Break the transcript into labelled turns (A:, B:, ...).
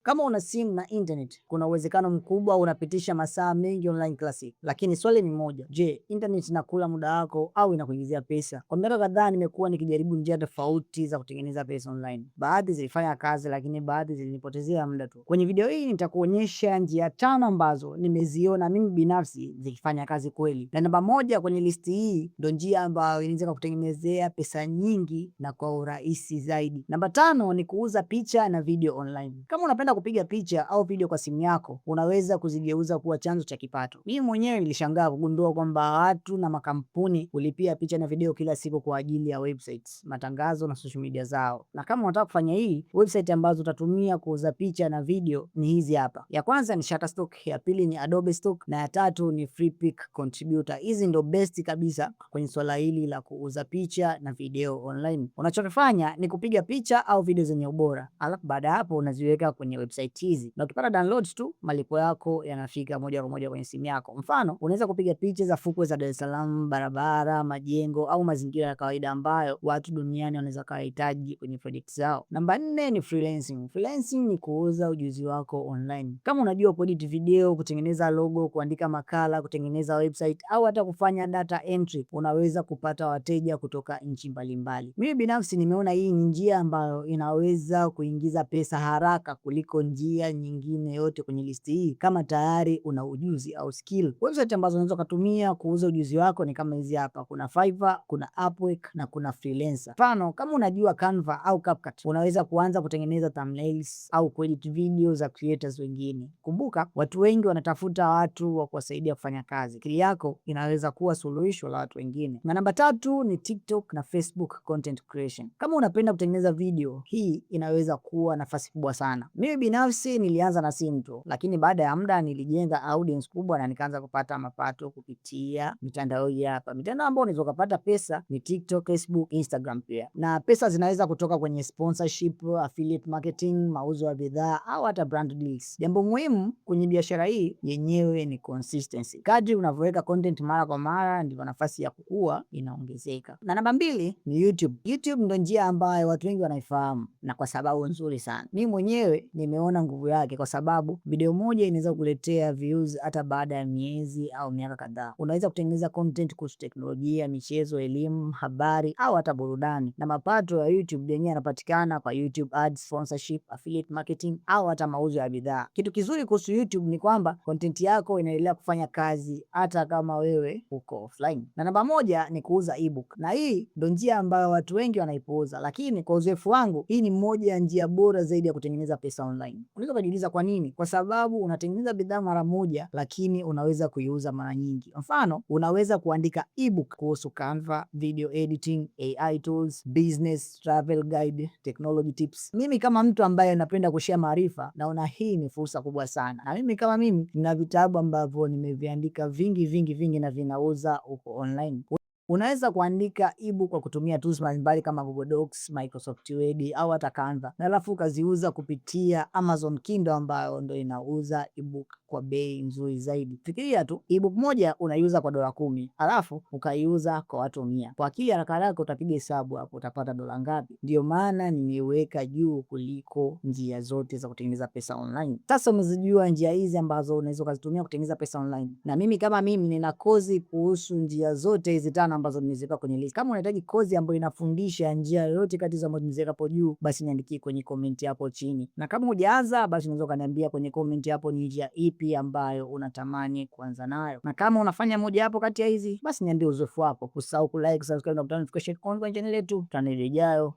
A: Kama una simu na internet, kuna uwezekano mkubwa unapitisha masaa mengi online kila siku. Lakini swali ni moja, je, internet inakula muda wako au inakuingizia pesa? Kwa miaka kadhaa nimekuwa nikijaribu njia tofauti za kutengeneza pesa online. Baadhi zilifanya kazi, lakini baadhi zilinipotezea muda tu. Kwenye video hii nitakuonyesha njia 5 ambazo nimeziona mimi binafsi zikifanya kazi kweli. Na namba moja kwenye listi hii ndio njia ambayo inaweza kukutengenezea pesa nyingi na kwa urahisi zaidi. Namba 5 ni kuuza picha na video online. Kama unapenda kupiga picha au video kwa simu yako, unaweza kuzigeuza kuwa chanzo cha kipato. Mimi mwenyewe nilishangaa kugundua kwamba watu na makampuni hulipia picha na video kila siku kwa ajili ya websites, matangazo na social media zao. Na kama unataka kufanya hii, website ambazo utatumia kuuza picha na video ni hizi hapa. Ya kwanza ni Shutterstock, ya pili ni Adobe Stock na ya tatu ni Freepik Contributor. Hizi ndo best kabisa kwenye swala hili la kuuza picha na video online. Unachokifanya ni kupiga picha au video zenye ubora, alafu baada hapo unaziweka kwenye website hizi, na ukipata downloads tu malipo yako yanafika moja kwa moja kwenye simu yako. Mfano, unaweza kupiga picha za fukwe za Dar es Salaam, barabara, majengo au mazingira ya kawaida ambayo watu duniani wanaweza kuhitaji kwenye project zao. Namba 4 ni freelancing. Freelancing ni kuuza ujuzi wako online. Kama unajua kuedit video, kutengeneza logo, kuandika makala, kutengeneza website au hata kufanya data entry, unaweza kupata wateja kutoka nchi mbalimbali. Mimi binafsi nimeona hii ni njia ambayo inaweza kuingiza pesa haraka kuliko njia nyingine yote kwenye listi hii, kama tayari una ujuzi au skill. Website ambazo unaweza kutumia kuuza ujuzi wako ni kama hizi hapa. Kuna Fiverr, kuna Upwork na kuna Freelancer. Mfano, kama unajua Canva au CapCut, unaweza kuanza kutengeneza thumbnails au kuedit video za creators wengine. Kumbuka, watu wengi wanatafuta watu wa kuwasaidia kufanya kazi. Akili yako inaweza kuwa suluhisho la watu wengine. Na namba 3 ni TikTok na Facebook content creation. Kama unapenda kutengeneza video, hii inaweza kuwa nafasi kubwa sana. Mimi binafsi nilianza na simu tu, lakini baada ya muda nilijenga audience kubwa na nikaanza kupata mapato kupitia mitandao hii hapa. Mitandao ambayo unaweza kupata pesa ni TikTok, Facebook, Instagram pia. Na pesa zinaweza kutoka kwenye sponsorship, affiliate marketing, mauzo ya bidhaa au hata brand deals. Jambo muhimu kwenye biashara hii yenyewe ni consistency. Kadri unavyoweka content mara kwa mara, ndivyo nafasi ya kukua inaongezeka. Na namba 2 ni YouTube. YouTube ndio njia ambayo watu wengi wanaifahamu, na kwa sababu nzuri sana. Mimi mwenyewe nimeona nguvu yake, kwa sababu video moja inaweza kukuletea views hata baada ya miezi au miaka kadhaa. Unaweza kutengeneza content kuhusu teknolojia, michezo, elimu, habari au hata burudani, na mapato ya YouTube yenyewe yanapatikana kwa YouTube ads, sponsorship, affiliate marketing au hata mauzo ya bidhaa. Kitu kizuri kuhusu YouTube ni kwamba content yako inaendelea kufanya kazi hata kama wewe uko offline. Na namba 1 ni kuuza ebook, na hii ndio njia ambayo watu wengi wanaipuuza, lakini kwa uzoefu wangu hii ni moja ya njia bora zaidi ya kutengeneza pesa online. Unaweza kujiuliza kwa nini? Kwa sababu unatengeneza bidhaa mara moja, lakini unaweza kuiuza mara nyingi. Mfano, unaweza kuandika ebook kuhusu Canva, video editing, AI tools, business, travel guide, technology tips. Mimi kama mtu ambaye napenda kushare maarifa, naona hii ni fursa kubwa sana. Na mimi kama mimi nina vitabu ambavyo nimeviandika vingi na vinauza huko online. Unaweza kuandika ebook kwa kutumia tools mbalimbali kama Google Docs, Microsoft Word au hata Canva, na alafu ukaziuza kupitia Amazon Kindle ambayo ndio inauza ebook kwa bei nzuri zaidi. Fikiria tu, ebook moja unaiuza kwa $10, alafu ukaiuza kwa watu 100. Kwa akili haraka haraka utapiga hesabu hapo, utapata dola ngapi? Ndio maana nimeweka juu kuliko njia zote za kutengeneza pesa online. Sasa umezijua njia hizi ambazo unaweza kuzitumia kutengeneza pesa online, na mimi kama mimi nina kozi kuhusu njia zote hizi 5 ambazo nimeziweka kwenye list. Kama unahitaji kozi ambayo inafundisha njia yoyote kati za ambazo nimeziweka hapo juu, basi niandikie kwenye comment hapo chini. Na kama hujaanza, basi unaweza kuniambia kwenye comment hapo ni njia ipi ambayo unatamani kuanza nayo. Na kama unafanya moja hapo kati ya hizi, basi niambie uzoefu wako. Usisahau kulike, subscribe na kutana notification on kwenye channel yetu. Channel ijayo.